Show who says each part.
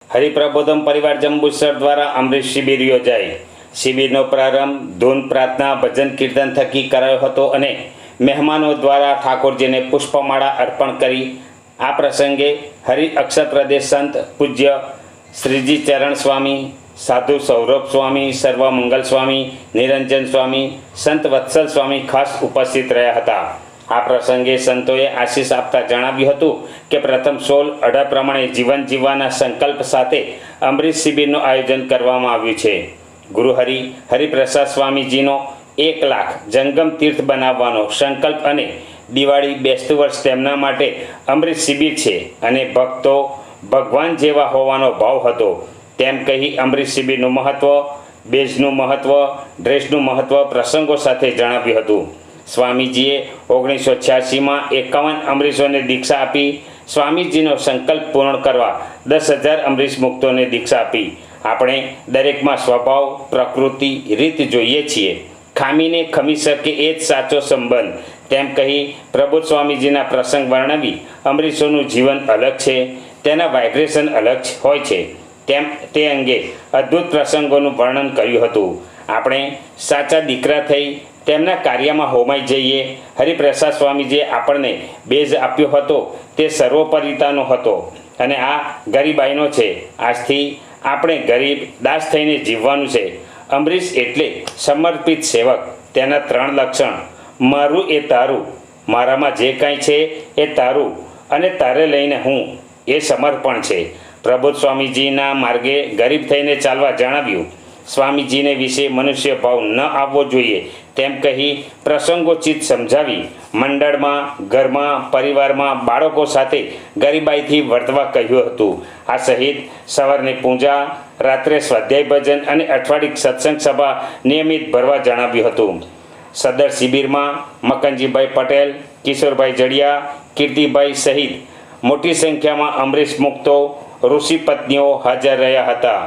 Speaker 1: હરિપ્રબોધમ પરિવાર જંબુસર દ્વારા અમૃત શિબિર યોજાઈ। શિબિરનો પ્રારંભ ધૂન પ્રાર્થના ભજન કીર્તન થકી કરાયો હતો અને મહેમાનો દ્વારા ઠાકોરજીને પુષ્પમાળા અર્પણ કરી આ પ્રસંગે હરિ અક્ષર પ્રદેશ સંત પૂજ્ય શ્રીજી ચરણ સ્વામી, સાધુ સૌરભ સ્વામી, સર્વમંગલ સ્વામી, નિરંજન સ્વામી, સંત વત્સલ સ્વામી ખાસ ઉપસ્થિત રહ્યા હતા। આ પ્રસંગે સંતોએ આશીષ આપતા જણાવ્યું હતું કે પ્રથમ 16-18 પ્રમાણે જીવન જીવવાના સંકલ્પ સાથે અમૃત શિબિરનું આયોજન કરવામાં આવ્યું છે। ગુરુ હરિપ્રસાદ સ્વામીજીનો 1 લાખ જંગમ તીર્થ બનાવવાનો સંકલ્પ અને દિવાળી બેસતું વર્ષ તેમના માટે અમૃત શિબિર છે અને ભક્તો ભગવાન જેવા હોવાનો ભાવ હતો તેમ કહી અમૃત શિબિરનું મહત્વ, બેઝનું મહત્વ, ડ્રેસનું મહત્વ પ્રસંગો સાથે જણાવ્યું હતું। સ્વામીજીએ 1986માં 51 અમરીશોને દીક્ષા આપી સ્વામીજીનો સંકલ્પ પૂર્ણ કરવા 10,000 અમરીશ મુક્તોને દીક્ષા આપી। આપણે દરેકમાં સ્વભાવ, પ્રકૃતિ, રીત જોઈએ છીએ, ખામીને ખમી શકે એ જ સાચો સંબંધ તેમ કહી પ્રબોધ સ્વામીજીના પ્રસંગ વર્ણવી અમરીશોનું જીવન અલગ છે, તેના વાઇબ્રેશન અલગ હોય છે તેમ તે અંગે અદ્ભુત પ્રસંગોનું વર્ણન કર્યું હતું। આપણે સાચા દીકરા થઈ તેમના કાર્યમાં હોમાઈ જઈએ। હરિપ્રસાદ સ્વામીજીએ આપણને બેઝ આપ્યો હતો તે સર્વોપરિતાનો હતો અને આ ગરીબાઈનો છે। આજથી આપણે ગરીબ દાસ થઈને જીવવાનું છે। અમરીશ એટલે સમર્પિત સેવક। તેના 3 લક્ષણ: મારું એ તારું, મારામાં જે કાંઈ છે એ તારું અને તારે લઈને હું, એ સમર્પણ છે। પ્રબોધ સ્વામીજીના માર્ગે ગરીબ થઈને ચાલવા જણાવ્યું। સ્વામીજીને વિશે મનુષ્ય ભાવ ન આવવો જોઈએ તેમ કહી પ્રસંગોચિત સમજાવી મંડળમાં, ઘરમાં, પરિવારમાં બાળકો સાથે ગરીબાઈથી વર્તવા કહ્યું હતું। આ સહિત સવારની પૂજા, રાત્રે સ્વાધ્યાય ભજન અને અઠવાડિક સત્સંગ સભા નિયમિત ભરવા જણાવ્યું હતું। સદર શિબિરમાં મકનજીભાઈ પટેલ, કિશોરભાઈ જડિયા, કીર્તિભાઈ સહિત મોટી સંખ્યામાં અમરીશ મુક્તો, ઋષિ પત્નીઓ હાજર રહ્યા હતા।